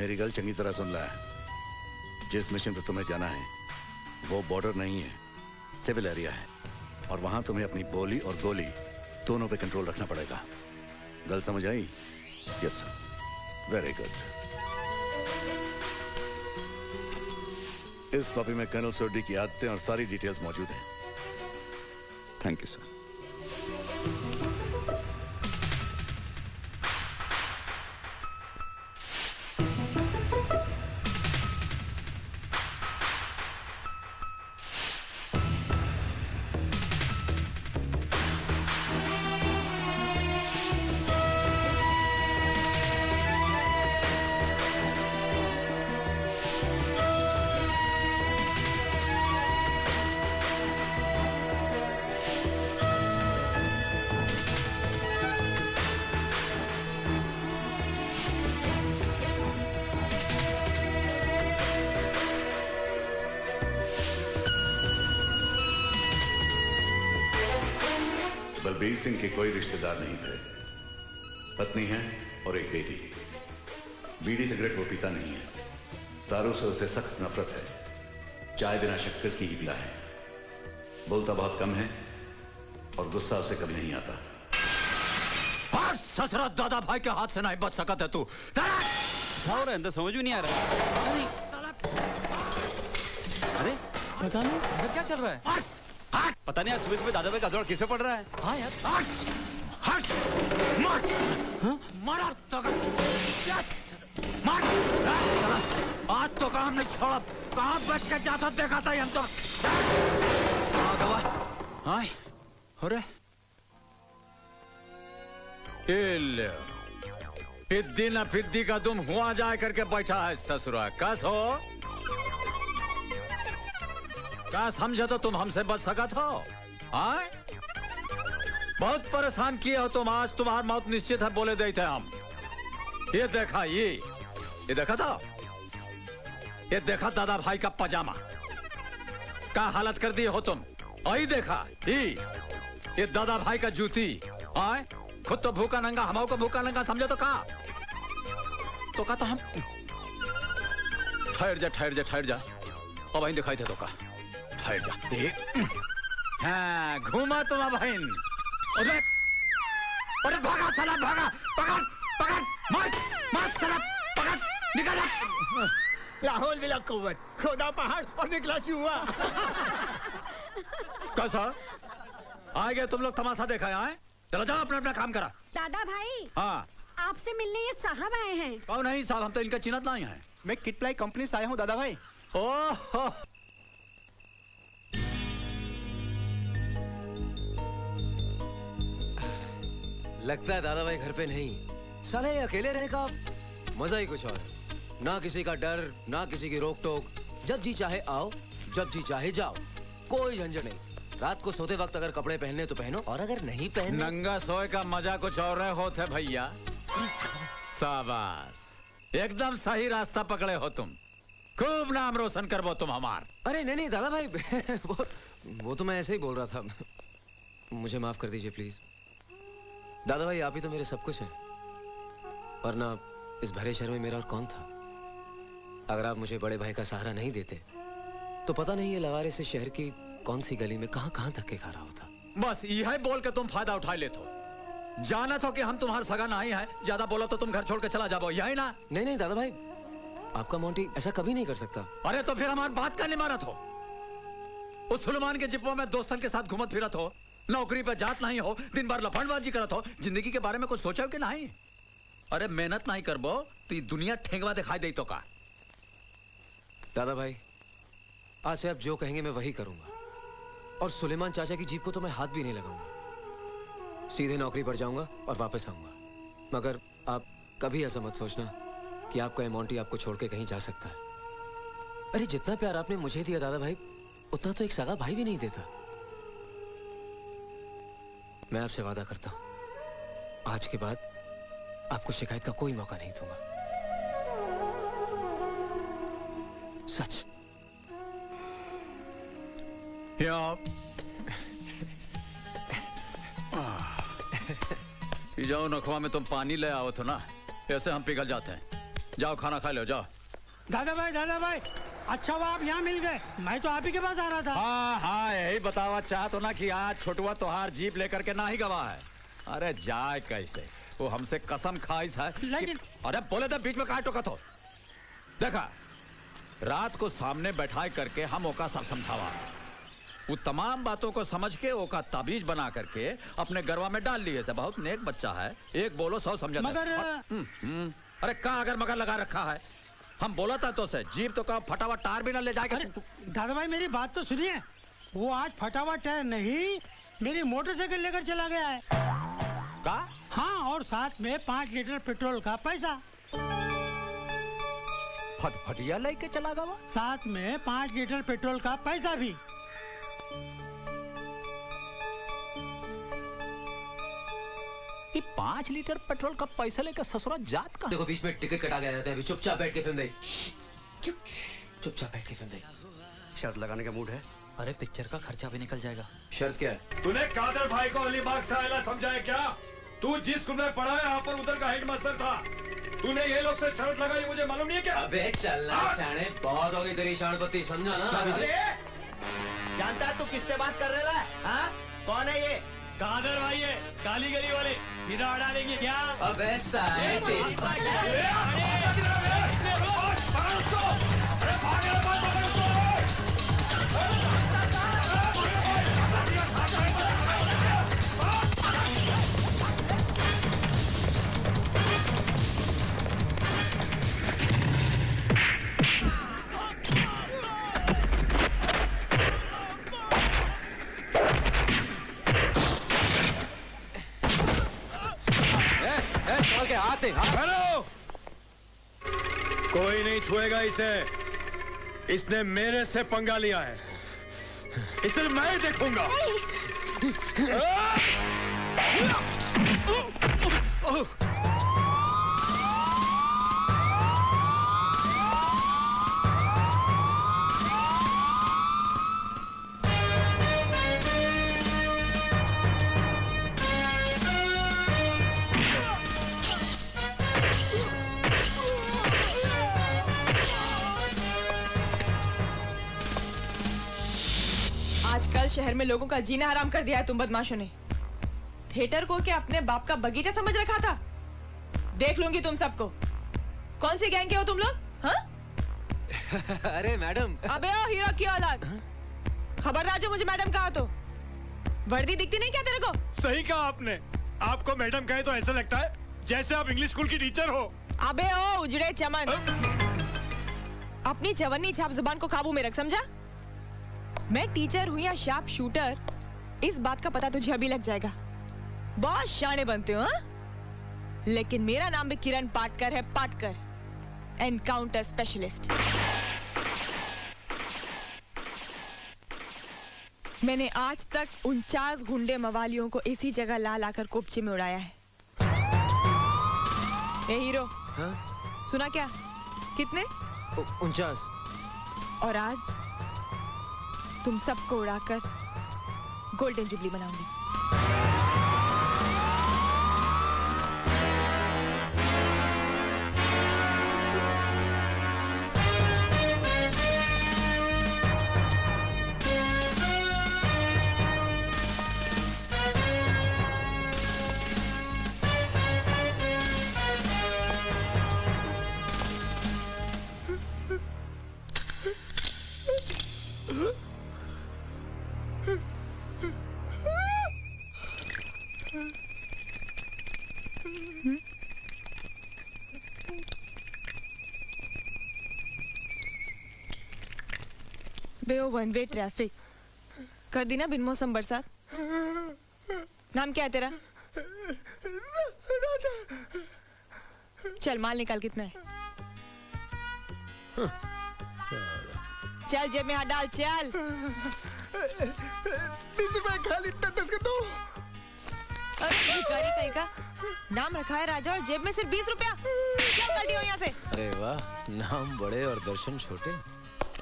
मेरी गल चंगी तरह सुन ला। जिस मिशन पे तुम्हें जाना है वो बॉर्डर नहीं है, सिविल एरिया है, और वहां तुम्हें अपनी बोली और गोली दोनों पे कंट्रोल रखना पड़ेगा। गल समझ आई? Yes sir, very good. इस कॉपी में कर्नल सोडी की आदतें और सारी डिटेल्स मौजूद हैं। Thank you sir. Balbir Singh के कोई रिश्तेदार नहीं थे। पत्नी है और एक बेटी। बीड़ी सिगरेट वो पीता नहीं है। दारू से उसे सख्त नफरत है। चाय बिना शक्कर की ही पिला है। बोलता बहुत कम है और गुस्सा उसे कभी नहीं आता। और ससुरा दादा भाई के हाथ से नहीं बच सका था तू। क्या हो रहा है? समझ में नहीं आ रहा। अरे पता नहीं क्या चल रहा है। पता नहीं आज सुबह सुबह दादा भाई का जोड़ किसे पड़ रहा है। हाँ यार। हट मार मारा तो मार। आज तो काम नहीं छोड़ा। कहाँ बच के जाता देखा था हम तो। हाँ अरे फिद्दी ना फिद्दी का तुम हुआ जाए करके बैठा है ससुरा। कस हो क्या समझे तो तुम हमसे बच सका था। हाँ बहुत परेशान किए हो तुम। आज तुम्हारी मौत निश्चित है बोले देते हम। ये देखा ये देखा था। ये देखा दादा भाई का पजामा क्या हालत कर दी हो तुम। आई देखा ये दादा भाई का जूती। आए खुद तो भूखा नंगा हमारे को भूखा नंगा समझे तो कहा तो हम ठहर जा और वहीं दिखाई दे तो का ठहर जा। हाँ घूमा तुम बहन। अरे भागा साला भागा। पकड़ मार साला पकड़ निकल। लाहौल बिला कुव्वत खोदा पहाड़ और निकला चूहा। कैसा आ गए तुम लोग तमाशा देखा है। चलो जाओ अपना काम करा। दादा भाई हाँ आपसे मिलने ये साहब आए हैं। कौन नहीं साहब? हम तो इनका चिन्हत नहीं है। मैं किटप्लाई कंपनी से आया हूँ दादा भाई। ओह लगता है दादा भाई घर पे नहीं। साले अकेले रहने का मजा ही कुछ और है। ना किसी का डर ना किसी की रोक टोक। जब जी चाहे आओ जब जी चाहे जाओ। कोई झंझट नहीं। रात को सोते वक्त अगर कपड़े पहनने तो पहनो और अगर नहीं पहनने नंगा सोए का मजा कुछ और होता है भैया। शाबाश एकदम सही रास्ता पकड़े हो तुम। खूब नाम रोशन करवो तुम हमार। अरे नहीं दादा भाई वो तो मैं ऐसे ही बोल रहा था। मुझे माफ कर दीजिए प्लीज। दादा भाई आप ही तो मेरे सब कुछ हैं। वरना इस भरे शहर में मेरा और कौन था। अगर आप मुझे बड़े भाई का सहारा नहीं देते तो पता नहीं ये लवारे से शहर की कौन सी गली में कहां धक्के खा रहा होता। बस यही बोल के तुम फायदा उठा लेते हो। जाना तो कि हम तुम्हारे सगा नहीं है। ज्यादा बोलो तो तुम घर छोड़ के चला जाओ। यही ना? नहीं दादा भाई आपका मोंटी ऐसा कभी नहीं कर सकता। अरे तो फिर हमारी बात करने मारत हो। उस सुलेमान के जिप्पो में दोस्तन के साथ घूमत फिरत हो। नौकरी पे जात नहीं हो। दिन भर लफड़बाजी करत हो। जिंदगी के बारे में कुछ सोचा हो कि नहीं? अरे मेहनत नहीं करबो तो दुनिया ठेंगवा दिखाई दे तो का। दादा भाई आज से आप जो कहेंगे मैं वही करूंगा। और सुलेमान चाचा की जीप को तो मैं हाथ भी नहीं लगाऊंगा। सीधे नौकरी पर जाऊंगा और वापस आऊंगा। मगर आप कभी ऐसा मत सोचना कि आपका मोंटी आपको छोड़ के कहीं जा सकता है। अरे जितना प्यार आपने मुझे दिया दादा भाई उतना तो एक सगा भाई भी नहीं देता। मैं आपसे वादा करता हूं आज के बाद आपको शिकायत का कोई मौका नहीं दूंगा। सच। जाओ नखवा में तुम पानी ले आओ तो ना। ऐसे हम पिघल जाते हैं। जाओ खाना खा लो जाओ। दादा भाई अच्छा हुआ आप यहाँ मिल गए, मैं तो आप ही के पास आ रहा था। हाँ हाँ यही बतावा चाह तो ना कि आज छोटुआ तोहार जीप लेकर के ना ही गवा है। अरे जाए कैसे, वो हमसे कसम खाइस है लेकिन अरे बोले तो बीच में काहे टोका तो। देखा रात को सामने बैठाए करके हम ओका सब समझावा, वो तमाम बातों को समझ के ओका ताबीज बना करके अपने गरवा में डाल लिए से। बहुत नेक बच्चा है, एक बोलो 100 समझा। मगर अरे कहा अगर मगर लगा रखा है, हम बोला था तो से जीप तो का फटा हुआ टायर भी ना ले जाएगा। दादा भाई मेरी बात तो सुनिए, वो आज फटा हुआ टायर नहीं मेरी मोटरसाइकिल लेकर चला गया है। का? हाँ, और साथ में 5 लीटर पेट्रोल का पैसा। फटिया लेके चला गया, साथ में 5 लीटर पेट्रोल का पैसा भी। ये 5 लीटर पेट्रोल का पैसा लेकर ससुरा जात का। देखो बीच में टिकट कटा गया जाता है, अभी चुपचाप बैठ के फिल्म देख। चुपचाप बैठ के फिल्म देख। शर्त लगाने का मूड है? अरे पिक्चर का खर्चा भी निकल जाएगा। शर्त क्या है? तूने कादर भाई को अलीबाग से आयला समझाया क्या? तू जिस स्कूल में पढ़ा है यहाँ पर उधर का हेडमास्टर था। तूने ये लोग से शर्त लगाई, मुझे मालूम नहीं है क्या? अबे चलना शाने, बहुत हो गई तेरी शानपत्ती, समझा ना? जानता है तू किससे बात कर रहा है? हाँ? कौन है ये? कादर भाई है, काली गली वाले। सीधा उड़ा देंगे क्या? अबे साले तेरी हेलो, कोई नहीं छुएगा इसे। इसने मेरे से पंगा लिया है, इसे मैं देखूंगा। आजकल शहर में लोगों का जीना हराम कर दिया है तुम बदमाशों ने। थिएटर को क्या अपने बाप का बगीचा समझ रखा था? देख लूंगी तुम सबको। कौन सी गैंग के हो तुम लोग? हाँ? अरे मैडम। अबे ओ हीरो की औलाद, खबरदार जो मुझे मैडम कहा तो। वर्दी दिखती नहीं क्या तेरे को? सही कहा आपने। आपको मैडम कहे तो ऐसा लगता है जैसे आप इंग्लिश स्कूल की टीचर हो। अबे ओ उजड़े चमन, अपनी जवानी छाप जुबान को काबू में रख, समझा? मैं टीचर हूँ या शार्प शूटर, इस बात का पता तुझे अभी लग जाएगा। बहुत शाने बनते हो, हाँ? लेकिन मेरा नाम भी किरण पाटकर है, पाटकर, एनकाउंटर स्पेशलिस्ट। मैंने आज तक 49 गुंडे मवालियों को इसी जगह ला लाकर कोपचे में उड़ाया है। ए हीरो, हाँ? सुना क्या? कितने? 49। और आज तुम सबको उड़ाकर गोल्डन जुबली बनाऊंगी। बेओ वन वे ट्रैफिक कर दी ना बिन मौसम बरसात। नाम क्या है तेरा? चल माल निकाल, कितना है? चल जेब में हाथ डाल, चल। 20 रुपए खाली, 10 का दो। अरे भिखारी कहीं का, नाम रखा है राजा और जेब में सिर्फ 20 रुपया। क्या कर दिया यहाँ से? अरे वाह, नाम बड़े और दर्शन छोटे।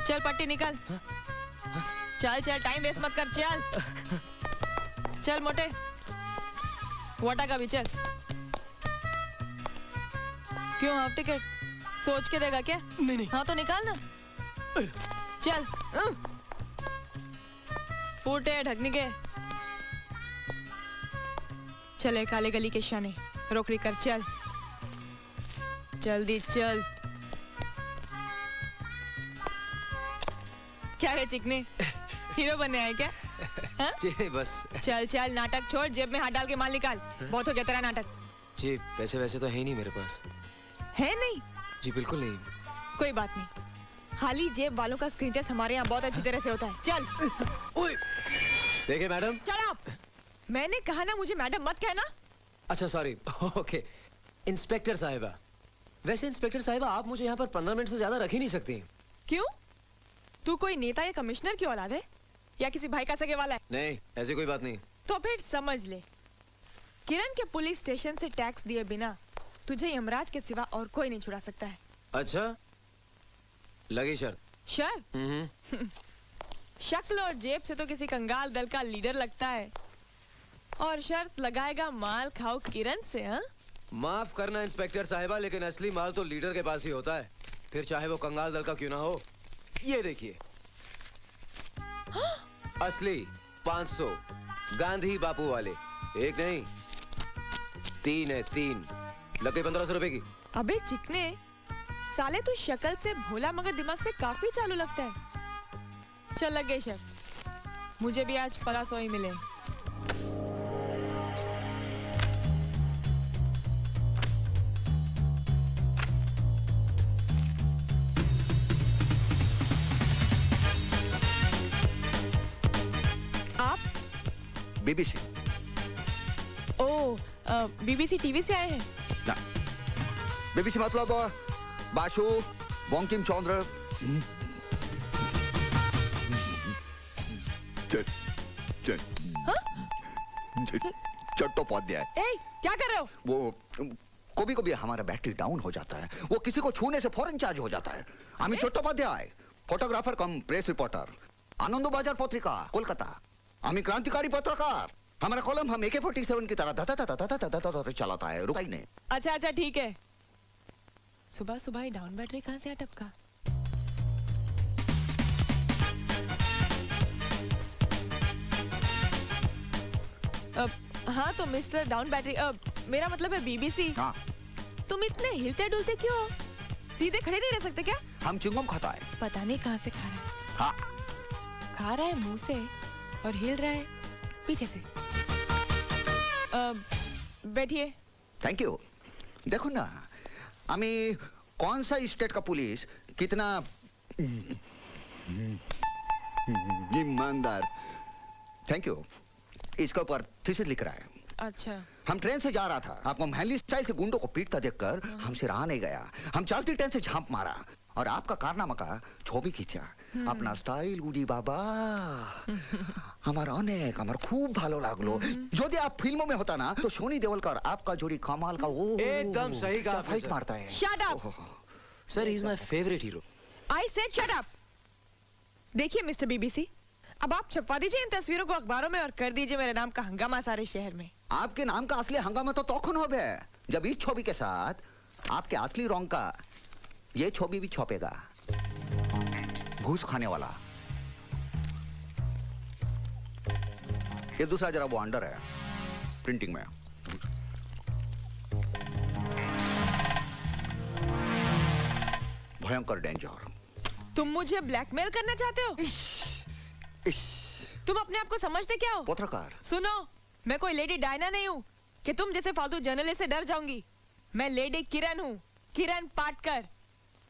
चल पट्टी निकाल। चल चल, टाइम वेस्ट मत कर, चल चल मोटे, वाटा का भी चल। क्यों हाफ टिकट? सोच के देगा क्या? नहीं। हाँ तो निकाल ना। चल। फूटे ढकने के। चले काले गली के शाने, रोकड़ी कर चल। जल्दी चल। क्या है चिकने? हीरो बनने आए क्या? हाँ? जी नहीं, बस। चल चल नाटक छोड़, जेब में हाथ डाल के माल निकाल। बहुत हो गया तेरा नाटक। जी पैसे वैसे तो है ही नहीं मेरे पास। है नहीं? जी बिल्कुल नहीं। कोई बात नहीं, खाली जेब वालों का स्क्रीन टेस्ट हमारे यहाँ बहुत अच्छी तरह से होता है। चल। देखिए मैडम। Shut up! मैंने कहा ना मुझे मैडम मत कहना। अच्छा सॉरी। ओके। इंस्पेक्टर साहिबा। वैसे इंस्पेक्टर साहिबा आप मुझे यहाँ पर 15 मिनट से ज्यादा रख ही नहीं सकती। क्यों? तू कोई नेता या कमिश्नर की औलाद है या किसी भाई का सगे वाला है? नहीं ऐसी कोई बात नहीं। तो फिर समझ ले, किरण के पुलिस स्टेशन से टैक्स दिए बिना तुझे यमराज के सिवा और कोई नहीं छुड़ा सकता है। अच्छा लगी शर्त। शर्त? शक्ल और जेब से तो किसी कंगाल दल का लीडर लगता है, और शर्त लगाएगा माल खाओ किरण से? हाँ? माफ करना इंस्पेक्टर साहिबा, लेकिन असली माल तो लीडर के पास ही होता है, फिर चाहे वो कंगाल दल का क्यों ना हो। ये देखिए। असली 500 गांधी बापू वाले। एक नहीं 3 है, 3 लगे 1500 रुपए की। अबे चिकने, साले तू शक्ल से भोला मगर दिमाग से काफी चालू लगता है। चल लग गई शर्त, मुझे भी आज 1500 ही मिले। आप? बीबीसी। ओ, बीबीसी टीवी से आए हैं? ना, बीबीसी मतलब बाशु बंकिम चंद्र चट्टोपाध्याय। ए, क्या कर रहे हो? वो कभी कभी हमारा बैटरी डाउन हो जाता है, वो किसी को छूने से फौरन चार्ज हो जाता है। আমি চট্টোপাধ্যায়, फोटोग्राफर कम प्रेस रिपोर्टर, आनंदबाजार पत्रिका कोलकाता। আমি क्रांतिकारी पत्रकार। हमारा कॉलम हम AK-47 की तरह धता चलाता है, रुका ही नहीं। अच्छा अच्छा ठीक है। सुबह सुबह ही डाउन बैटरी कहाँ से अटपका? हाँ तो मिस्टर डाउन बैटरी, मेरा मतलब है बीबीसी। हाँ, तुम इतने हिलते डुलते क्यों हो? सीधे खड़े नहीं रह सकते क्या? हम चिंगम खाता है। पता नहीं कहाँ से खा रहा है। हाँ, खा रहा है मुंह से और हिल रहा है पीछे से। बैठिए। Thank you. देखो ना, আমি कौन सा स्टेट का पुलिस कितना ईमानदार। Thank you. इसके ऊपर थीसिस लिख रहा है। अच्छा। हम ट्रेन से जा रहा था, आपको महली स्टाइल से गुंडों को पीटता देखकर हमसे रहा नहीं गया। हम चलती ट्रेन से झांप मारा और आपका कारनामा का ছবি खींचा। अपना स्टाइल उड़ी बाबा। हमारा अनेक আমার खूब ভালো লাগলো। যদি आप फिल्मों में होता ना तो सोनी देओल का और आपका जोड़ी कमाल का वो एकदम सही कहा फाइट मारता है। Shut up! Sir he is my favourite hero. I said shut up! देखिए मिस्टर बीबीसी, अब आप छपवा दीजिए इन तस्वीरों को अखबारों में और कर दीजिए मेरे नाम का हंगामा सारे शहर में। आपके नाम का असली हंगामा तो तखन होबे जब इस छवि के साथ आपके असली रंग का ये छवि भी छपेगा। घूस खाने वाला। ये दूसरा जरा वो अंडर है प्रिंटिंग में। भयंकर डेंजर। तुम मुझे ब्लैकमेल करना चाहते हो? तुम अपने आप को समझते क्या हो? पत्रकार। सुनो, मैं कोई लेडी डायना नहीं हूँ कि तुम जैसे फालतू जर्नलिस्ट से डर जाऊंगी। मैं लेडी किरण हूँ, किरण पाटकर।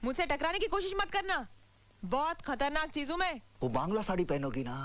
मुझसे टकराने की कोशिश मत करना, बहुत खतरनाक चीज हूँ मैं। वो बांग्ला साड़ी पहनोगी ना,